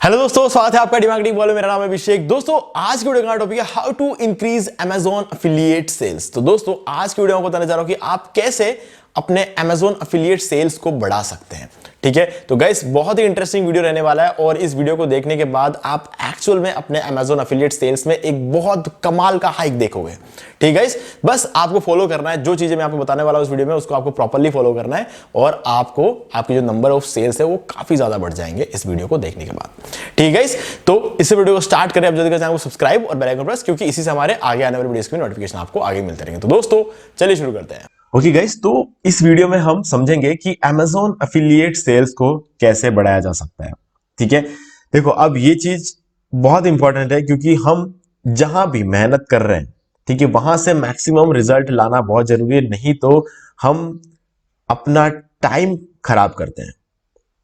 Hello दोस्तों, स्वागत है आपका डिमार्केटिंग बॉल में। मेरा नाम है अभिषेक। दोस्तों आज की वीडियो का टॉपिक है how to increase Amazon affiliate sales. तो दोस्तों आज की वीडियो में बताने जा रहा हूं कि आप कैसे अपने अमेजॉन एफिलिएट सेल्स को बढ़ा सकते हैं। ठीक है, तो गाइस बहुत ही इंटरेस्टिंग वीडियो रहने वाला है और इस वीडियो को देखने के बाद आप एक्चुअल में अपने अमेजॉन एफिलिएट सेल्स में एक बहुत कमाल का हाइक देखोगे। ठीक है गाइस, बस आपको फॉलो करना है। जो चीजें मैं आपको बताने वाला हूं इस वीडियो में उसको आपको प्रॉपर्ली फॉलो करना है और आपको आपकी जो नंबर ऑफ सेल्स है वो काफी ज्यादा बढ़ जाएंगे इस वीडियो को देखने के बाद। ठीक है गाइस, तो इस वीडियो को स्टार्ट करें। आप जल्दी कर चैनल को सब्सक्राइब और बेल आइकन प्रेस, क्योंकि इसी से हमारे आगे आने वाले वीडियोस की नोटिफिकेशन आपको आगे मिलते रहेंगे। तो दोस्तों चलिए शुरू करते हैं। ओके गाइस, तो इस वीडियो में हम समझेंगे कि अमेजॉन एफिलिएट सेल्स को कैसे बढ़ाया जा सकता है। ठीक है, देखो अब ये चीज बहुत इंपॉर्टेंट है क्योंकि हम जहां भी मेहनत कर रहे हैं, ठीक है, वहां से मैक्सिमम रिजल्ट लाना बहुत जरूरी है। नहीं तो हम अपना टाइम खराब करते हैं।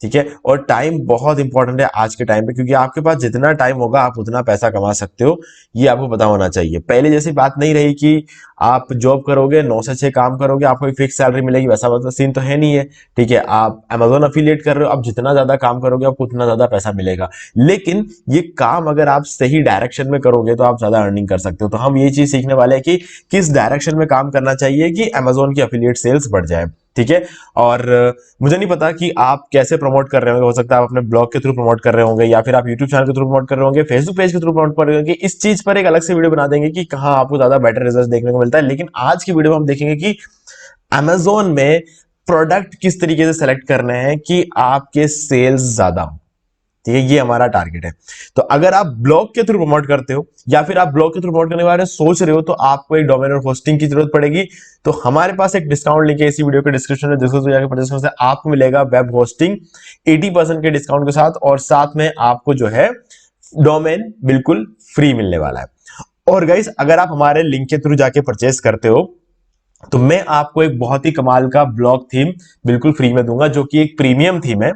ठीक है, और टाइम बहुत इंपॉर्टेंट है आज के टाइम पे, क्योंकि आपके पास जितना टाइम होगा आप उतना पैसा कमा सकते हो, ये आपको पता होना चाहिए। पहले जैसी बात नहीं रही कि आप जॉब करोगे 9 से 6 काम करोगे आपको एक फिक्स सैलरी मिलेगी, वैसा वाला सीन तो है नहीं है। ठीक है, आप अमेजॉन एफिलिएट कर रहे हो, आप जितना ज्यादा काम करोगे आपको उतना ज्यादा पैसा मिलेगा। लेकिन ये काम अगर आप सही डायरेक्शन में करोगे तो आप ज्यादा अर्निंग कर सकते हो। तो हम ये चीज सीखने वाले हैं कि किस डायरेक्शन में काम करना चाहिए कि अमेजॉन की एफिलिएट सेल्स बढ़ जाए। ठीक है, और मुझे नहीं पता कि आप कैसे प्रमोट कर रहे होंगे। हो सकता है आप अपने ब्लॉग के थ्रू प्रमोट कर रहे होंगे, या फिर आप यूट्यूब चैनल के थ्रू प्रमोट कर रहे होंगे, फेसबुक पेज के थ्रू प्रमोट कर रहे होंगे। इस चीज पर एक अलग से वीडियो बना देंगे कि कहां आपको ज्यादा बेटर रिजल्ट देखने को मिलता है। लेकिन आज की वीडियो में हम देखेंगे कि अमेजोन में प्रोडक्ट किस तरीके से सेलेक्ट करने हैं कि आपके सेल्स ज्यादा हो। ठीक है, ये हमारा टारगेट है। तो अगर आप ब्लॉग के थ्रू प्रमोट करते हो या फिर आप ब्लॉग के थ्रू प्रमोट करने के बारे में सोच रहे हो तो आपको एक डोमेन और होस्टिंग की जरूरत पड़ेगी। तो हमारे पास एक डिस्काउंट लिंक है इसी वीडियो के डिस्क्रिप्शन में, जिसको जाकर परचेस करने से आपको मिलेगा वेब होस्टिंग 80% के डिस्काउंट के साथ, और साथ में आपको जो है डोमेन बिल्कुल फ्री मिलने वाला है। और गाइस अगर आप हमारे लिंक के थ्रू जाके परचेस करते हो तो मैं आपको एक बहुत ही कमाल का ब्लॉग थीम बिल्कुल फ्री में दूंगा, जो कि एक प्रीमियम थीम है।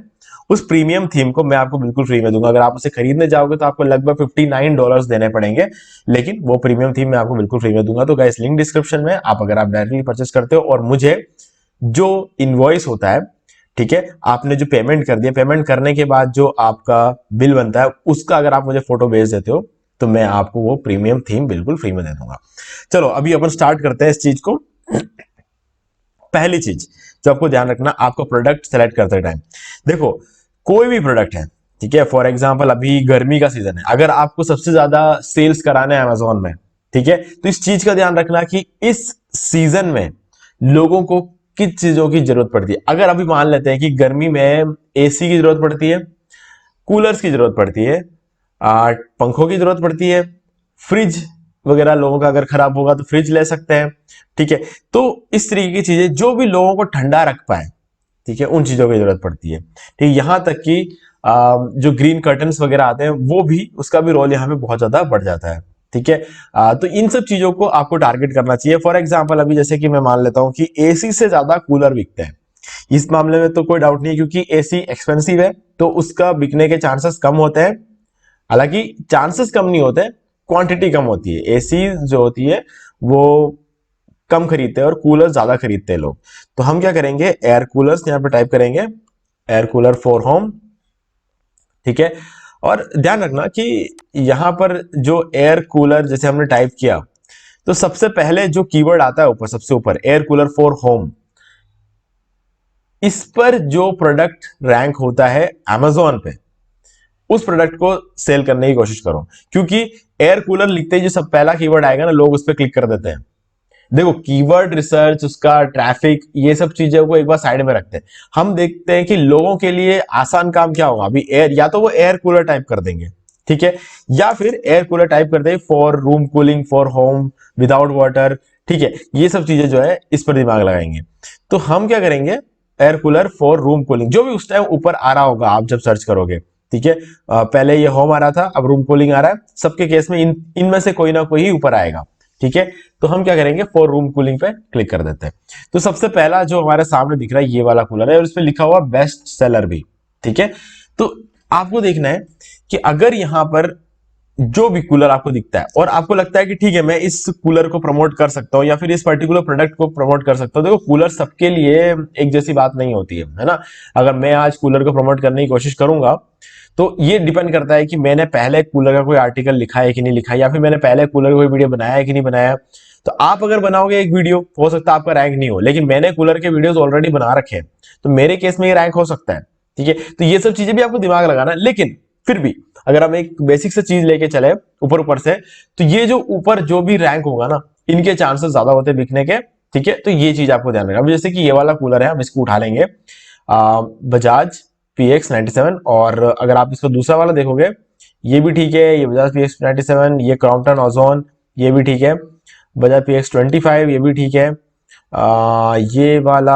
उस प्रीमियम थीम को मैं आपको बिल्कुल फ्री में दूंगा। अगर आप उसे खरीदने जाओगे तो आपको लगभग $59 देने पड़ेंगे, लेकिन वो प्रीमियम थीम मैं आपको बिल्कुल फ्री में दूंगा। तो गाइस लिंक डिस्क्रिप्शन में, आप अगर आप डायरेक्टली परचेस करते हो और मुझे जो इनवॉइस होता है, ठीक है, आपने जो पेमेंट कर दिया, पेमेंट करने के बाद जो आपका बिल बनता है उसका अगर आप मुझे फोटो भेज देते हो तो मैं आपको वो प्रीमियम थीम बिल्कुल फ्री में दे दूंगा। चलो अभी अपन स्टार्ट करते हैं इस चीज को। पहली चीज जो आपको ध्यान रखना, आपको प्रोडक्ट सेलेक्ट करते टाइम, देखो कोई भी प्रोडक्ट है, ठीक है, फॉर एग्जांपल अभी गर्मी का सीजन है, अगर आपको सबसे ज्यादा सेल्स कराना है अमेजोन में, ठीक है, तो इस चीज का ध्यान रखना कि इस सीजन में लोगों को किस चीजों की जरूरत पड़ती है। अगर अभी मान लेते हैं कि गर्मी में एसी की जरूरत पड़ती है, कूलर्स की जरूरत पड़ती है, पंखों की जरूरत पड़ती है, फ्रिज वगैरह लोगों का अगर खराब होगा तो फ्रिज ले सकते हैं। ठीक है, तो इस तरीके की चीजें जो भी लोगों को ठंडा रख पाए, ठीक है, उन चीजों की जरूरत पड़ती है। ठीक, यहां तक कि जो ग्रीन कर्टन्स वगैरह आते हैं वो भी, उसका भी रोल यहाँ पे बहुत ज्यादा बढ़ जाता है। ठीक है, तो इन सब चीजों को आपको टारगेट करना चाहिए। फॉर एग्जांपल अभी जैसे कि मैं मान लेता हूं कि एसी से ज्यादा कूलर बिकते हैं। इस मामले में तो कोई डाउट नहीं है, क्योंकि एसी एक्सपेंसिव है तो उसका बिकने के चांसेस कम होते हैं। हालांकि चांसेस कम नहीं होते, क्वांटिटी कम होती है। एसी जो होती है वो कम खरीदते हैं और कूलर ज्यादा खरीदते हैं लोग। तो हम क्या करेंगे, एयर कूलर्स यहां पे टाइप करेंगे, एयर कूलर फॉर होम। ठीक है, और ध्यान रखना कि यहां पर जो एयर कूलर जैसे हमने टाइप किया तो सबसे पहले जो कीवर्ड आता है ऊपर, सबसे ऊपर एयर कूलर फॉर होम, इस पर जो प्रोडक्ट रैंक होता है अमेजोन पे, उस प्रोडक्ट को सेल करने की कोशिश करो। क्योंकि एयर कूलर लिखते ही जो सब पहला कीवर्ड आएगा ना, लोग उस पर क्लिक कर देते हैं। देखो कीवर्ड रिसर्च, उसका ट्रैफिक, ये सब चीजों को एक बार साइड में रखते हैं। हम देखते हैं कि लोगों के लिए आसान काम क्या होगा। अभी एयर, या तो वो एयर कूलर टाइप कर देंगे, ठीक है, या फिर एयर कूलर टाइप कर देंगे for room cooling, for home, without water. ठीक है, ये सब चीजें जो है इस पर दिमाग लगाएंगे। तो हम क्या करेंगे, air cooler for room cooling, जो भी उस टाइम ऊपर आ रहा होगा आप जब सर्च करोगे। ठीक है, पहले ये होम आ रहा था, अब रूम कूलिंग आ रहा है। सबके केस में इनमें से कोई ना कोई ही ऊपर आएगा। ठीक है, तो हम क्या करेंगे, फॉर रूम कूलिंग पे क्लिक कर देते हैं। तो सबसे पहला जो हमारे सामने दिख रहा है ये वाला कूलर है, और इस पे लिखा हुआ बेस्ट सेलर भी। ठीक है, तो आपको देखना है कि अगर यहां पर जो भी कूलर आपको दिखता है और आपको लगता है कि ठीक है मैं इस कूलर को प्रमोट कर सकता हूं या फिर इस पर्टिकुलर प्रोडक्ट को प्रमोट कर सकता हूं। देखो कूलर सबके लिए एक जैसी बात नहीं होती है ना। अगर मैं आज कूलर को प्रमोट करने की कोशिश करूंगा तो ये डिपेंड करता है कि मैंने पहले कूलर का कोई आर्टिकल लिखा है कि नहीं लिखा है, या फिर मैंने पहले कूलर का कोई वीडियो बनाया है कि नहीं बनाया। तो आप अगर बनाओगे एक वीडियो, हो सकता है आपका रैंक नहीं हो, लेकिन मैंने कूलर के वीडियोस ऑलरेडी बना रखे हैं, तो मेरे केस में ये रैंक हो सकता है। ठीक है, तो ये सब चीजें भी आपको दिमाग लगाना है। लेकिन फिर भी अगर हम एक बेसिक से चीज लेके चले ऊपर ऊपर से, तो ये जो ऊपर जो भी रैंक होगा ना, इनके चांसेस ज्यादा होते हैं बिकने के। ठीक है, तो ये चीज आपको ध्यान रखना। अब जैसे कि ये वाला कूलर है, हम इसको उठा लेंगे, बजाज PX97। और अगर आप इसको दूसरा वाला देखोगे, ये भी ठीक है, ये बजाज PX97, ये क्रॉम्पटन ओजोन, ये भी ठीक है, बजाज PX25, ये भी ठीक है। ये वाला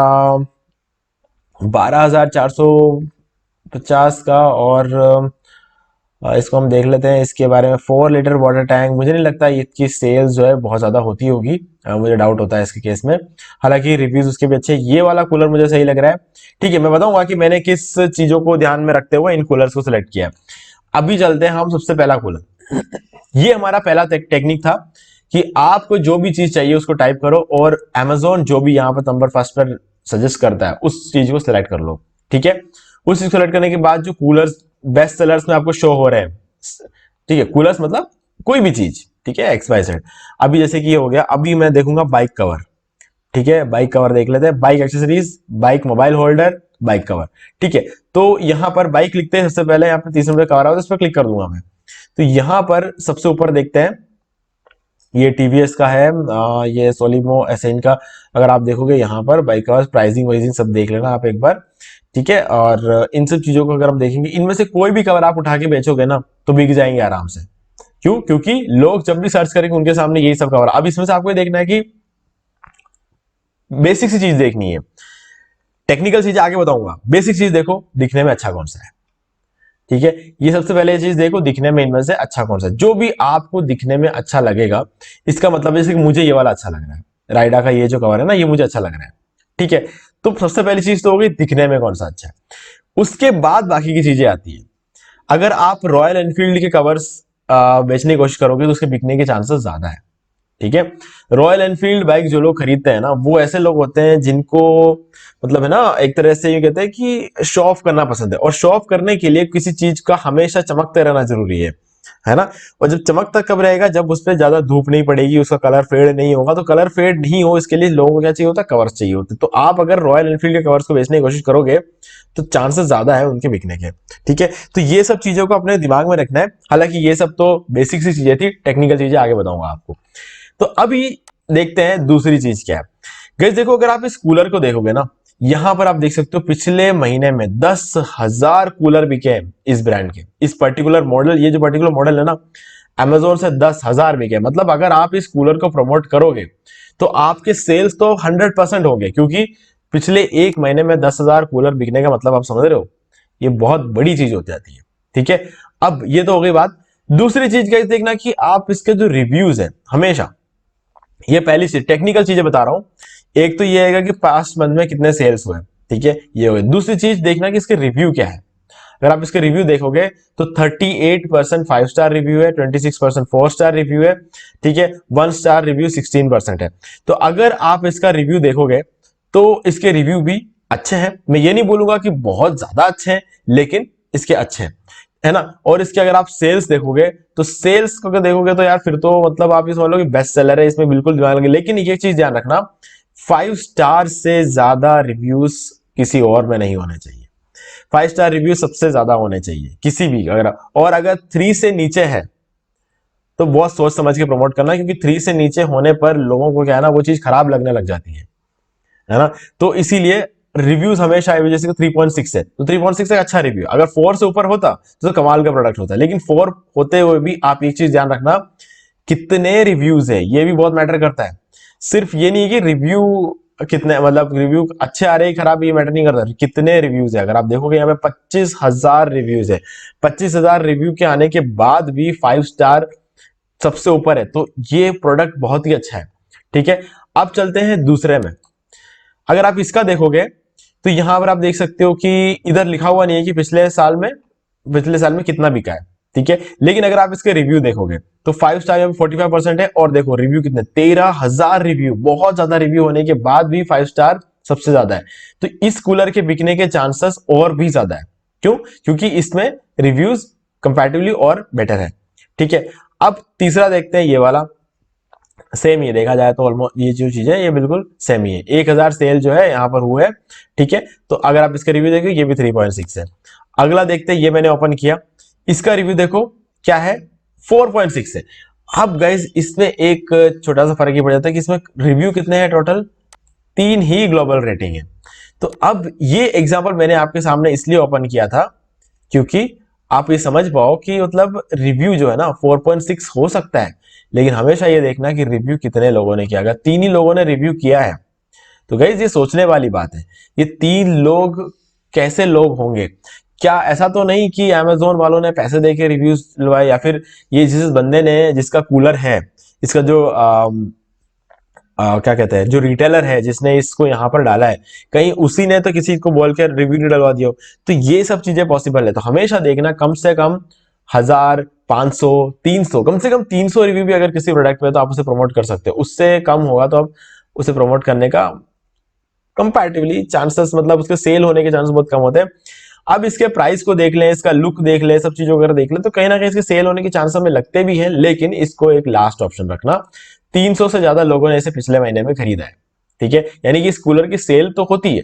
12,450 का, और इसको हम देख लेते हैं इसके बारे में। 4 लीटर वाटर टैंक, मुझे नहीं लगता इसकी सेल्स जो है बहुत ज्यादा होती होगी, मुझे डाउट होता है इसके केस में। हालांकि रिव्यूज उसके भी अच्छे। ये वाला कूलर मुझे सही लग रहा है। ठीक है, मैं बताऊंगा कि मैंने किस चीजों को ध्यान में रखते हुए इन कूलर्स को सिलेक्ट किया। अभी चलते हैं हम सबसे पहला कूलर। ये हमारा पहला टेक्निक था कि आपको जो भी चीज चाहिए उसको टाइप करो, और Amazon जो भी यहाँ पर नंबर फर्स्ट पर सजेस्ट करता है उस चीज को सिलेक्ट कर लो। ठीक है, उस चीज को सिलेक्ट करने के बाद जो कूलर्स बेस्ट सेलर्स में आपको शो हो रहे हैं, ठीक है, कूलर्स मतलब कोई भी चीज, ठीक है, XYZ। अभी जैसे कि ये हो गया, अभी मैं देखूंगा बाइक कवर। ठीक है, बाइक कवर देख लेते हैं, bike accessories, bike mobile holder, bike cover. ठीक है, तो यहां पर बाइक लिखते हैं सबसे पहले, यहाँ पर 30 रुपए कवर आता है, उस पर क्लिक कर दूंगा मैं। तो यहां पर सबसे ऊपर देखते हैं, ये टीवीएस का है, ये सोलिमो एसएन का। अगर आप देखोगे यहाँ पर बाइक कवर, प्राइसिंग वाइजिंग सब देख लेना आप एक बार। ठीक है, और इन सब चीजों को अगर हम देखेंगे, इनमें से कोई भी कवर आप उठा के बेचोगे ना, तो बिक जाएंगे आराम से। क्यों? क्योंकि लोग जब भी सर्च करेंगे उनके सामने यही सब कवर। अब इसमें से आपको देखना है कि बेसिक सी चीज देखनी है, टेक्निकल चीज आगे बताऊंगा। बेसिक चीज देखो, दिखने में अच्छा कौन सा है। ठीक है, ये सबसे पहले चीज देखो, दिखने में इनमें से अच्छा कौन सा है। जो भी आपको दिखने में अच्छा लगेगा, इसका मतलब जैसे कि मुझे ये वाला अच्छा लग रहा है, राइडा का ये जो कवर है ना, ये मुझे अच्छा लग रहा है। ठीक है, तो सबसे पहली चीज तो होगी दिखने में कौन सा अच्छा है। उसके बाद बाकी की चीजें आती है। अगर आप रॉयल एनफील्ड के कवर्स बेचने की कोशिश करोगे, तो उसके बिकने के चांसेस ज्यादा है। ठीक है, रॉयल एनफील्ड बाइक जो लोग खरीदते हैं ना, वो ऐसे लोग होते हैं जिनको मतलब है ना, एक तरह से ये कहते हैं कि शो ऑफ करना पसंद है, और शो ऑफ करने के लिए किसी चीज का हमेशा चमकते रहना जरूरी है ना। और जब चमकता कब रहेगा, जब उस पर ज्यादा धूप नहीं पड़ेगी, उसका कलर फेड नहीं होगा। तो कलर फेड नहीं हो, इसके लिए लोगों को क्या चाहिए होता है, कवर्स चाहिए होते। तो आप अगर रॉयल एनफील्ड के कवर्स को बेचने की कोशिश करोगे, तो चांसेस ज्यादा है उनके बिकने के। ठीक है, तो ये सब चीजों को अपने दिमाग में रखना है। हालांकि ये सब तो बेसिक सी चीजें थी, टेक्निकल चीजें आगे बताऊंगा आपको। तो अभी देखते हैं दूसरी चीज क्या है। गाइस देखो, अगर आप इस कूलर को देखोगे ना, यहां पर आप देख सकते हो पिछले महीने में 10,000 कूलर बिके हैं इस ब्रांड के। इस पर्टिकुलर मॉडल, ये जो पर्टिकुलर मॉडल है ना, Amazon से 10,000 बिके। मतलब अगर आप इस कूलर को प्रमोट करोगे, तो आपके सेल्स तो 100% होंगे, क्योंकि पिछले एक महीने में 10,000 कूलर बिकने का मतलब आप समझ रहे हो, ये बहुत बड़ी चीज हो जाती है। ठीक है, अब ये तो हो गई बात। दूसरी चीज गाइस देखना कि आप इसके जो रिव्यूज है, हमेशा, ये पहली चीज टेक्निकल चीजें बता रहा हूं। एक तो ये है कि पास्ट मंथ में कितने सेल्स हुए। ठीक है, ये हो गया। दूसरी चीज देखना कि इसके रिव्यू क्या है। अगर आप इसके रिव्यू देखोगे, तो 38% 5 स्टार रिव्यू है, 26% 4 स्टार रिव्यू है। ठीक है, 1 स्टार रिव्यू 16% है। तो अगर आप इसका रिव्यू देखोगे, तो इसके रिव्यू भी अच्छे हैं। मैं ये नहीं बोलूंगा कि बहुत ज्यादा अच्छे हैं, लेकिन इसके अच्छे हैं, है ना। और इसके अगर आप सेल्स देखोगे, तो सेल्स को अगर देखोगे, तो यार फिर तो मतलब आप ये समझ लो कि बेस्ट सेलर है, इसमें बिल्कुल दिमाग लगे। लेकिन एक चीज ध्यान रखना, 5 स्टार से ज्यादा रिव्यूज किसी और में नहीं होने चाहिए। 5 स्टार रिव्यू सबसे ज्यादा होने चाहिए किसी भी। अगर 3 से नीचे है, तो बहुत सोच समझ के प्रमोट करना, क्योंकि 3 से नीचे होने पर लोगों को क्या है ना, वो चीज खराब लगने लग जाती है ना। तो इसीलिए रिव्यूज हमेशा जैसे कि 3.6 है, तो 3.6 एक अच्छा रिव्यू। अगर 4 से ऊपर होता तो कमाल का प्रोडक्ट होता है। लेकिन 4 होते हुए भी आप एक चीज ध्यान रखना, कितने रिव्यूज है, ये भी बहुत मैटर करता है। सिर्फ ये नहीं कि रिव्यू कितने, मतलब रिव्यू अच्छे आ रहे हैं खराब, ये मैटर नहीं करता, कितने रिव्यूज है। अगर आप देखोगे यहाँ पे 25,000 रिव्यूज है, 25,000 रिव्यू के आने के बाद भी 5 स्टार सबसे ऊपर है, तो ये प्रोडक्ट बहुत ही अच्छा है। ठीक है, अब चलते हैं दूसरे में। अगर आप इसका देखोगे, तो यहां पर आप देख सकते हो कि इधर लिखा हुआ नहीं है कि पिछले साल में कितना बिका है। ठीक है, लेकिन अगर आप इसके रिव्यू देखोगे, तो 5 स्टार 45% है, और देखो रिव्यू कितने, 13,000 रिव्यू। बहुत ज्यादा रिव्यू होने के बाद भी 5 स्टार सबसे ज्यादा है। तो इस कूलर के बिकने के चांसेस और भी ज्यादा है। क्यों? क्योंकि इसमें रिव्यूज कंपैरेटिवली और बेटर है। ठीक है, अब तीसरा देखते हैं, ये वाला सेम ही देखा जाए तो ऑलमोस्ट ये जो चीज है ये बिल्कुल सेम ही है। 1000 सेल जो है यहाँ पर हुआ है। ठीक है, तो अगर आप इसका रिव्यू देखो ये भी 3.6 है। अगला देखते हैं, ये मैंने ओपन किया, इसका रिव्यू देखो क्या है, 4.6 है। अब गाइज इसमें एक छोटा सा फर्क ही पड़ जाता है कि इसमें रिव्यू कितने हैं, टोटल 3 ही ग्लोबल रेटिंग है। तो अब ये एग्जांपल मैंने आपके सामने इसलिए ओपन किया था क्योंकि आप ये समझ पाओ कि मतलब रिव्यू जो है ना 4.6 हो सकता है, लेकिन हमेशा ये देखना कि रिव्यू कितने लोगों ने किया। अगर 3 ही लोगों ने रिव्यू किया है तो गाइज ये सोचने वाली बात है, ये 3 लोग कैसे लोग होंगे। क्या ऐसा तो नहीं कि अमेजोन वालों ने पैसे देके रिव्यूज लवाए, या फिर ये जिस बंदे ने जिसका कूलर है, इसका जो क्या कहते हैं, जो रिटेलर है जिसने इसको यहाँ पर डाला है, कहीं उसी ने तो किसी को बोल कर रिव्यू नहीं डलवा दिया हो। तो ये सब चीजें पॉसिबल है। तो हमेशा देखना कम से कम 1000, 500, 300, कम से कम 300 रिव्यू भी अगर किसी प्रोडक्ट पे तो आप उसे प्रमोट कर सकते हो। उससे कम होगा तो आप उसे प्रमोट करने का कंपैरेटिवली चांसेस, मतलब उसके सेल होने के चांसेस बहुत कम होते हैं। अब इसके प्राइस को देख लें, इसका लुक देख लें, सब चीजों वगैरह देख लें, तो कहीं ना कहीं इसके सेल होने के चांसेस हमें लगते भी हैं, लेकिन इसको एक लास्ट ऑप्शन रखना। 300 से ज्यादा लोगों ने इसे पिछले महीने में खरीदा है। ठीक है, यानी कि इस कूलर की सेल तो होती है,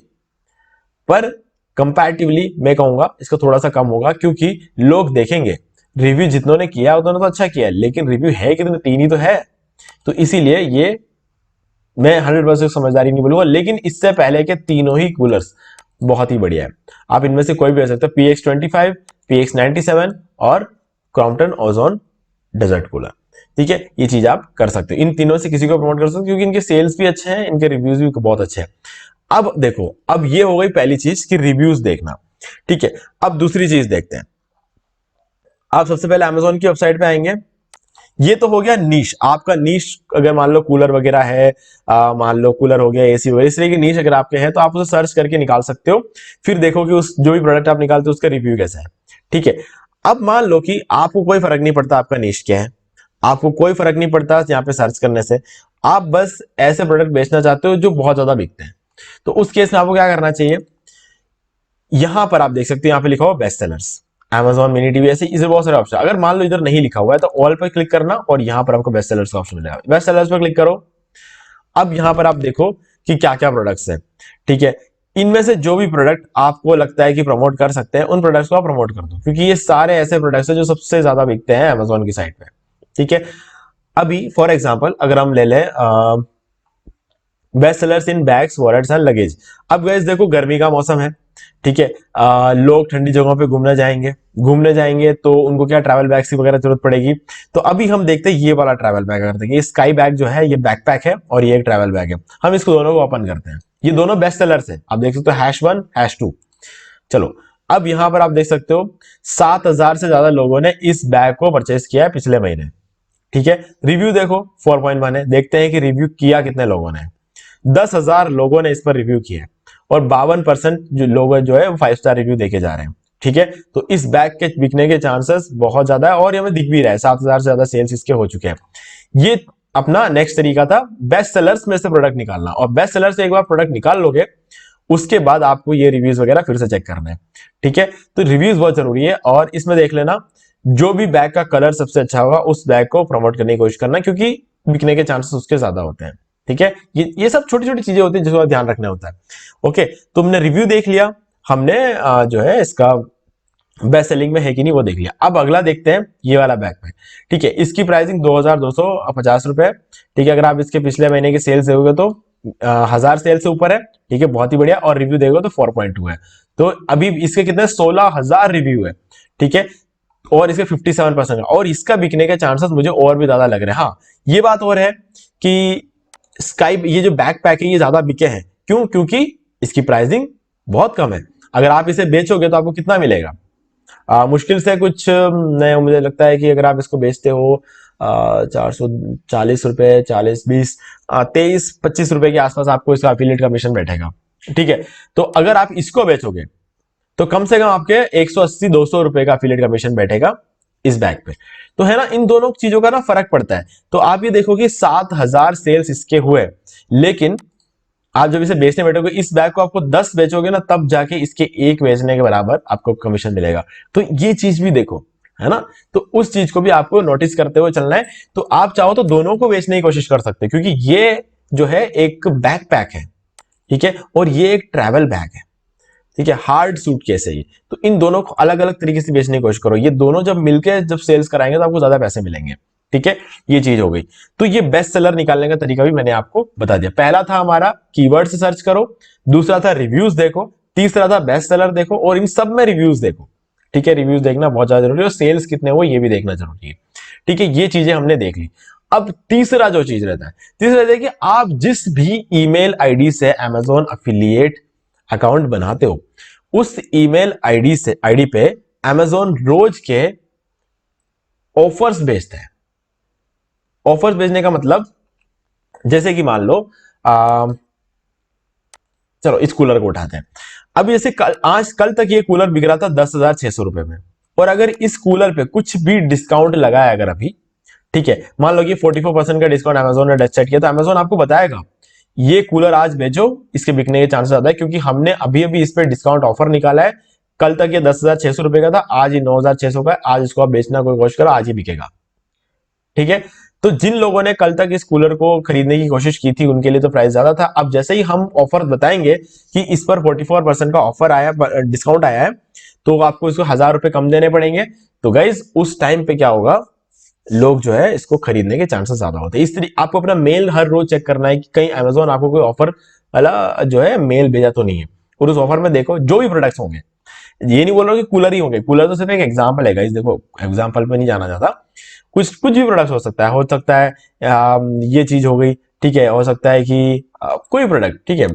पर कंपैरेटिवली मैं कहूंगा इसका थोड़ा सा कम होगा, क्योंकि लोग देखेंगे रिव्यू जितनों ने किया उन्होंने तो अच्छा किया है, लेकिन रिव्यू है कितने, 3 ही तो है। तो इसीलिए ये मैं 100% समझदारी नहीं बोलूंगा, लेकिन इससे पहले के तीनों ही कूलर्स बहुत ही बढ़िया है। आप इनमें से कोई भी ले सकते हो, PX25, PX97 और क्रॉम्पटन ओजोन डेजर्ट कूलर। ठीक है, ये चीज आप कर सकते हो, इन तीनों से किसी को प्रमोट कर सकते हो, क्योंकि इनके सेल्स भी अच्छे हैं, इनके रिव्यूज भी बहुत अच्छे हैं। अब देखो, अब ये हो गई पहली चीज कि रिव्यूज देखना। ठीक है, अब दूसरी चीज देखते हैं। आप सबसे पहले अमेजोन की वेबसाइट पे आएंगे। ये तो हो गया नीश, आपका नीश अगर मान लो कूलर वगैरह है, मान लो कूलर हो गया, एसी वगैरह, इस तरह की नीश अगर आपके हैं तो आप उसे सर्च करके निकाल सकते हो। फिर देखो कि उस जो भी प्रोडक्ट आप निकालते हो उसका रिव्यू कैसा है। ठीक है, अब मान लो कि आपको कोई फर्क नहीं पड़ता आपका नीश क्या है, आपको कोई फर्क नहीं पड़ता यहाँ पे सर्च करने से, आप बस ऐसे प्रोडक्ट बेचना चाहते हो जो बहुत ज्यादा बिकते हैं। तो उस केस में आपको क्या करना चाहिए, यहां पर आप देख सकते हो, यहाँ पे लिखा हुआ best sellers, Amazon mini TV, ऐसे इसे बहुत सारे ऑप्शन। अगर मान लो इधर नहीं लिखा हुआ है तो ऑल पर क्लिक करना और यहां पर आपको बेस्ट सेलर्स का ऑप्शन मिलेगा। बेस्ट सेलर्स पर क्लिक करो। अब यहां पर आप देखो कि क्या क्या प्रोडक्ट्स हैं। ठीक है, इनमें से जो भी प्रोडक्ट आपको लगता है कि प्रमोट कर सकते हैं उन प्रोडक्ट्स को आप प्रमोट कर दो, क्योंकि ये सारे ऐसे प्रोडक्ट्स हैं जो सबसे ज्यादा बिकते हैं Amazon की साइट पे। ठीक है, अभी फॉर एग्जाम्पल अगर हम ले लें best sellers in bags, wallets and luggage. अब गाइस देखो गर्मी का मौसम है। ठीक है, लोग ठंडी जगहों पे घूमने जाएंगे तो उनको क्या ट्रैवल बैग्स की वगैरह जरूरत पड़ेगी। तो अभी हम देखते हैं ये वाला ट्रैवल बैग, अगर देखिए स्काई बैग जो है ये बैकपैक है और ये एक ट्रैवल बैग है। हम इसको दोनों को ओपन करते हैं। ये दोनों बेस्ट सेलर्स है, आप देख सकते हो #1 #2। चलो, अब यहां पर आप देख सकते हो 7000 से ज्यादा लोगों ने इस बैग को परचेज किया है पिछले महीने। ठीक है, रिव्यू देखो 4.1 है। देखते हैं कि रिव्यू किया कितने लोगों ने। 10,000 लोगों ने इस पर रिव्यू किया है और 52% जो लोग जो है वो 5 स्टार रिव्यू देके जा रहे हैं। ठीक है, तो इस बैग के बिकने के चांसेस बहुत ज्यादा है और ये हमें दिख भी रहा है, 7000 से ज्यादा सेल्स इसके हो चुके हैं। ये अपना नेक्स्ट तरीका था बेस्ट सेलर्स में से प्रोडक्ट निकालना, और बेस्ट सेलर से एक बार प्रोडक्ट निकाल लोगे उसके बाद आपको ये रिव्यूज वगैरह फिर से चेक करना है। ठीक है, तो रिव्यूज बहुत जरूरी है, और इसमें देख लेना जो भी बैग का कलर सबसे अच्छा होगा उस बैग को प्रमोट करने की कोशिश करना, क्योंकि बिकने के चांसेस उसके ज्यादा होते हैं। ठीक है, ये सब छोटी छोटी चीजें होती हैं जिसको ध्यान रखना होता है। ओके, तुमने रिव्यू देख लिया, हमने जो है इसका बेस्ट सेलिंग में है कि नहीं वो देख लिया। अब अगला देखते हैं ये वाला बैकपैक। ठीक है, इसकी प्राइसिंग 2250 रुपए। ठीक है, अगर आप इसके पिछले महीने की सेल्स देखोगे तो 1000 सेल से ऊपर है। ठीक है, बहुत ही बढ़िया, और रिव्यू देखो तो 4.2 है। तो अभी इसके कितने 16,000 रिव्यू है। ठीक है, और इसके 57%, और इसका बिकने के चांसेस मुझे और भी ज्यादा लग रहे हैं। हाँ, ये बात और है कि स्काई ये जो बैकपैक है ये ज्यादा बिके हैं, क्यों, क्योंकि इसकी प्राइसिंग बहुत कम है। अगर आप इसे बेचोगे तो आपको कितना मिलेगा, मुश्किल से कुछ नहीं, मुझे लगता है कि अगर आप इसको बेचते हो 440 रुपए, 40, 20, 23, 25 रुपए के आसपास आपको इसका एफिलिएट कमीशन बैठेगा। ठीक है, तो अगर आप इसको बेचोगे तो कम से कम आपके 180-200 रुपए का एफिलिएट कमीशन बैठेगा इस बैग पे। तो है ना, इन दोनों चीजों का ना फर्क पड़ता है। तो आप ये देखो कि 7000 सेल्स इसके हुए, लेकिन आप जब इसे बेचने बैठोगे, इस बैग को आपको 10 बेचोगे ना, तब जाके इसके एक बेचने के बराबर आपको कमीशन मिलेगा। तो ये चीज भी देखो, है ना। तो उस चीज को भी आपको नोटिस करते हुए चलना है। तो आप चाहो तो दोनों को बेचने की कोशिश कर सकते हैं, क्योंकि ये जो है एक बैकपैक है, ठीक है, और ये एक ट्रैवल बैग है, ठीक है, हार्ड सूटकेस है ये। तो इन दोनों को अलग अलग तरीके से बेचने की कोशिश करो। ये दोनों जब मिलकर जब सेल्स कराएंगे तो आपको ज्यादा पैसे मिलेंगे, ठीक है। ये चीज हो गई। तो ये बेस्ट सेलर निकालने का तरीका भी मैंने आपको बता दिया। पहला था हमारा कीवर्ड से सर्च करो, दूसरा था रिव्यूज देखो, तीसरा था बेस्ट सेलर देखो, और इन सब में रिव्यूज देखो, ठीक है। रिव्यूज देखना बहुत ज्यादा जरूरी है, और सेल्स कितने हो ये भी देखना जरूरी है, ठीक है। ये चीजें हमने देख ली। अब तीसरा जो चीज रहता है, तीसरा रहता है कि आप जिस भी ईमेल आईडी से Amazon अफिलिएट अकाउंट बनाते हो, उस ईमेल आईडी पे Amazon रोज के ऑफर्स भेजता है। ऑफर्स भेजने का मतलब, जैसे कि मान लो चलो इस कूलर को उठाते हैं। अब जैसे कल तक ये कूलर बिक रहा था 10,600 रुपए में, और अगर इस कूलर पे कुछ भी डिस्काउंट लगाया अगर अभी, ठीक है, मान लो कि 44% का डिस्काउंट Amazon ने डिसाइड किया, तो Amazon आपको बताएगा ये कूलर आज बेचो, इसके बिकने के चांसेस ज्यादा है, क्योंकि हमने अभी अभी इस पे डिस्काउंट ऑफर निकाला है। कल तक ये 10,600 रुपए का था, आज ये 9,600 का है। आज इसको आप बेचना कोई कोशिश करो, आज ही बिकेगा, ठीक है। तो जिन लोगों ने कल तक इस कूलर को खरीदने की कोशिश की थी, उनके लिए तो प्राइस ज्यादा था। अब जैसे ही हम ऑफर बताएंगे कि इस पर 44% का ऑफर आया, डिस्काउंट आया है, तो आपको इसको 1,000 रुपए कम देने पड़ेंगे। तो गाइज उस टाइम पे क्या होगा, लोग जो है इसको खरीदने के चांसेस ज्यादा होते हैं। इसलिए आपको अपना मेल हर रोज चेक करना है कि कहीं Amazon आपको कोई ऑफर वाला जो है मेल भेजा तो नहीं है, और उस ऑफर में देखो जो भी प्रोडक्ट्स होंगे। ये नहीं बोल रहा कि कूलर ही होंगे, कूलर तो सिर्फ एक एग्जाम्पल है गाइस, देखो एग्जाम्पल पे नहीं जाना चाहता। कुछ कुछ भी प्रोडक्ट्स हो सकता है ये चीज हो गई, ठीक है। हो सकता है कि कोई प्रोडक्ट, ठीक है,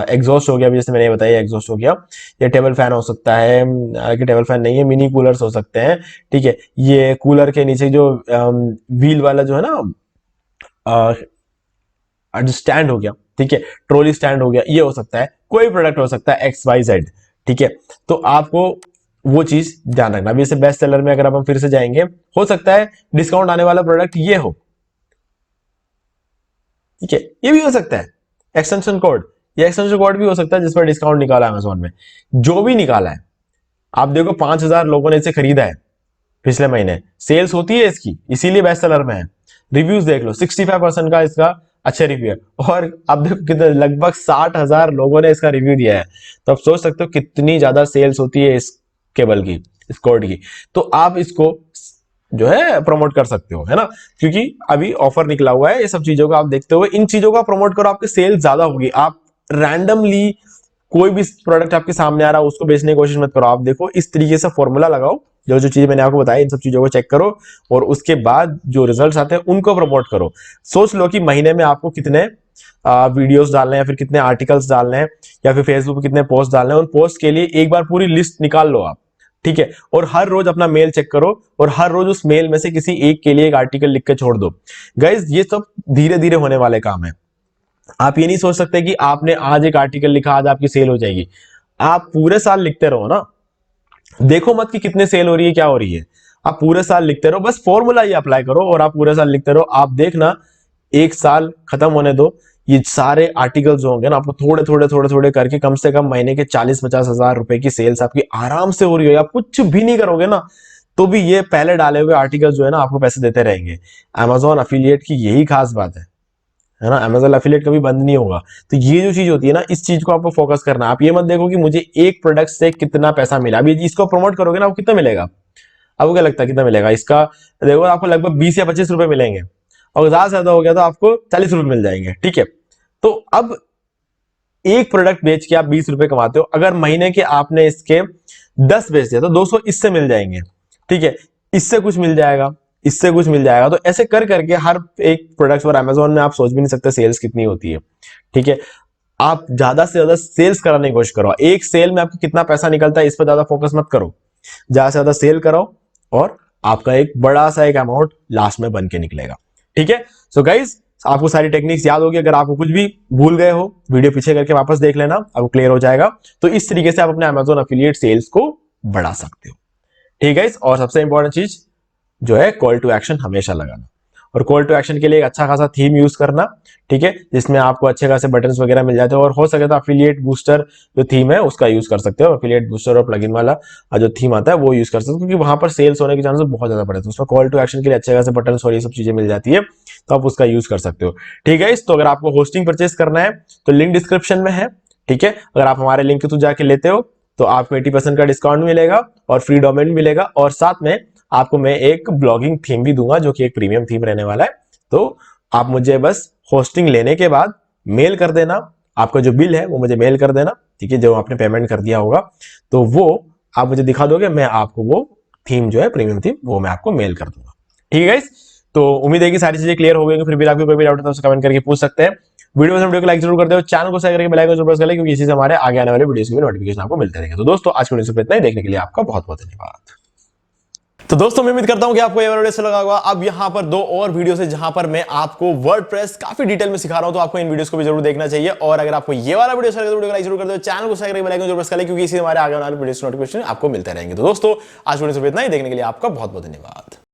एग्जॉस्ट हो गया, जैसे मैंने बताया एग्जॉस्ट हो गया, या टेबल फैन हो सकता है, कि टेबल फैन नहीं है, मिनी कूलर्स हो सकते हैं, ठीक है। ये कूलर के नीचे जो व्हील वाला जो है ना स्टैंड हो गया, ठीक है, ट्रॉली स्टैंड हो गया, ये हो सकता है, कोई प्रोडक्ट हो सकता है XYZ, ठीक है। तो आपको वो चीज ध्यान रखना। अभी जैसे बेस्ट सेलर में अगर हम फिर से जाएंगे, हो सकता है डिस्काउंट आने वाला प्रोडक्ट ये हो, ठीक है, ये भी हो सकता है एक्सटेंशन कोड, ये एक्सटेंशन कोड भी हो सकता है जिस पर डिस्काउंट निकाला Amazon में। जो भी निकाला है, आप देखो 5,000 लोगों ने इसे खरीदा है पिछले महीने, सेल्स होती है इसकी, इसीलिए बेस्ट सेलर में है। रिव्यूज देख लो, 65% का इसका अच्छे रिव्यू है, और अब देखो कितने, लगभग 60,000 लोगों ने इसका रिव्यू दिया है। तो आप सोच सकते हो कितनी ज्यादा सेल्स होती है इस केबल की, इस कोड की। तो आप इसको जो है प्रमोट कर सकते हो, है ना, क्योंकि अभी ऑफर निकला हुआ है। ये सब चीजों को आप देखते हुए इन चीजों का प्रमोट करो, आपकी सेल ज्यादा होगी। आप रैंडमली कोई भी प्रोडक्ट आपके सामने आ रहा है उसको बेचने की कोशिश मत करो। आप देखो इस तरीके से फॉर्मूला लगाओ, जो जो चीज मैंने आपको बताई इन सब चीजों को चेक करो, और उसके बाद जो रिजल्ट्स आते हैं उनको प्रमोट करो। सोच लो कि महीने में आपको कितने वीडियोस डालने हैं, फिर कितने आर्टिकल्स डालने हैं, या फिर फेसबुक पे कितने पोस्ट डालने हैं। उन पोस्ट के लिए एक बार पूरी लिस्ट निकाल लो आप, ठीक है, और हर रोज अपना मेल चेक करो, और हर रोज उस मेल में से किसी एक के लिए एक आर्टिकल लिख के छोड़ दो। गाइज ये सब धीरे धीरे होने वाले काम है। आप ये नहीं सोच सकते कि आपने आज एक आर्टिकल लिखा आज आपकी सेल हो जाएगी। आप पूरे साल लिखते रहो ना, देखो मत कि कितने सेल हो रही है, क्या हो रही है। आप पूरे साल लिखते रहो, बस फॉर्मूला ही अप्लाई करो और आप पूरे साल लिखते रहो। आप देखना एक साल खत्म होने दो, ये सारे आर्टिकल्स जो होंगे ना, आपको थोड़े थोड़े थोड़े थोड़े करके कम से कम महीने के 40-50 हजार रुपए की सेल्स आपकी आराम से हो रही है। आप कुछ भी नहीं करोगे ना, तो भी ये पहले डाले हुए आर्टिकल जो है ना आपको पैसे देते रहेंगे। Amazon अफिलिएट की यही खास बात है ना। Amazon अफिलिएट कभी बंद नहीं होगा। तो ये जो चीज होती है ना, इस चीज को आपको फोकस करना है। आप ये मत देखो कि मुझे एक प्रोडक्ट से कितना पैसा मिला, अभी इसको प्रमोट करोगे ना, आपको कितना मिलेगा, आपको क्या लगता है कितना मिलेगा इसका? देखो आपको लगभग 20 या 25 रुपए मिलेंगे, और ज्यादा से ज्यादा हो गया तो आपको 40 रुपए मिल जाएंगे, ठीक है। तो अब एक प्रोडक्ट बेच के आप 20 रुपए कमाते हो, अगर महीने के आपने इसके 10 बेच दिया तो 200 इससे मिल जाएंगे, ठीक है। इससे कुछ मिल जाएगा, इससे कुछ मिल जाएगा, तो ऐसे कर करके हर एक प्रोडक्ट पर Amazon में आप सोच भी नहीं सकते सेल्स कितनी होती है, ठीक है। आप ज्यादा से ज्यादा सेल्स कराने की कोशिश करो। एक सेल में आपको कितना पैसा निकलता है इस पर ज्यादा फोकस मत करो, ज्यादा से ज्यादा सेल कराओ और आपका एक बड़ा सा एक अमाउंट लास्ट में बन के निकलेगा, ठीक है। सो गाइज आपको सारी टेक्निक्स याद होगी। अगर आपको कुछ भी भूल गए हो, वीडियो पीछे करके वापस देख लेना, आपको क्लियर हो जाएगा। तो इस तरीके से आप अपने Amazon अफिलिएट सेल्स को बढ़ा सकते हो, ठीक है। और सबसे इंपॉर्टेंट चीज जो है कॉल टू एक्शन हमेशा लगाना। और कॉल टू एक्शन के लिए एक अच्छा खासा थीम यूज करना, ठीक है, जिसमें आपको अच्छे खासे बटन्स वगैरह मिल जाते हैं। और हो सके तो अफिलिएट बूस्टर जो थीम है उसका यूज कर सकते हो, अफिलिएट बूस्टर और प्लगइन वाला जो थीम आता है वो यूज कर सकते हो, क्योंकि वहां पर सेल्स होने के चांसेस बहुत ज्यादा बढ़ते हैं। उसमें कॉल टू एक्शन के लिए अच्छे खासे बटन्स और ये सब चीजें मिल जाती है, तो आप उसका यूज कर सकते हो, ठीक है। तो अगर आपको होस्टिंग परचेस करना है तो लिंक डिस्क्रिप्शन में है, ठीक है। अगर आप हमारे लिंक के थ्रू जाके लेते हो तो आपको 80% का डिस्काउंट मिलेगा और फ्री डोमेन मिलेगा, और साथ में आपको मैं एक ब्लॉगिंग थीम भी दूंगा जो कि एक प्रीमियम थीम रहने वाला है। तो आप मुझे बस होस्टिंग लेने के बाद मेल कर देना, आपका जो बिल है वो मुझे मेल कर देना, ठीक है, जो आपने पेमेंट कर दिया होगा तो वो आप मुझे दिखा दोगे, मैं आपको वो थीम जो है प्रीमियम थीम वो मैं आपको मेल कर दूंगा, ठीक है गाइस। तो उम्मीद है कि सारी चीजें क्लियर हो गई। फिर भी आपको कोई भी डाउट है तो कमेंट करके पूछ सकते हैं। वीडियो को लाइक जरूर कर दो, चैनल को सब्सक्राइब करके बेल आइकन जरूर प्रेस कर ले, क्योंकि इसी से हमारे आगे आने वाले वीडियोस की नोटिफिकेशन आपको मिलते रहेंगे। तो दोस्तों आज के वीडियो से इतना ही, देखने के लिए आपका बहुत बहुत धन्यवाद। तो दोस्तों मैं उम्मीद करता हूं कि आपको ये वीडियो अच्छा लगा होगा। अब यहां पर 2 और वीडियोस है जहां पर मैं आपको वर्डप्रेस काफी डिटेल में सिखा रहा हूं, तो आपको इन वीडियोस को भी जरूर देखना चाहिए। और अगर आपको ये वाला वीडियो अच्छा लगे तो वीडियो को लाइक जरूर कर दो, चैनल को सब्सक्राइब करके बेल आइकन जरूर प्रेस कर ले, क्योंकि इसी हमारे आगे आने वाले वीडियोस के नोटिफिकेशन आपको मिलते रहेंगे। तो दोस्तों आज वीडियो से इतना ही, देखने के लिए आपका बहुत बहुत धन्यवाद।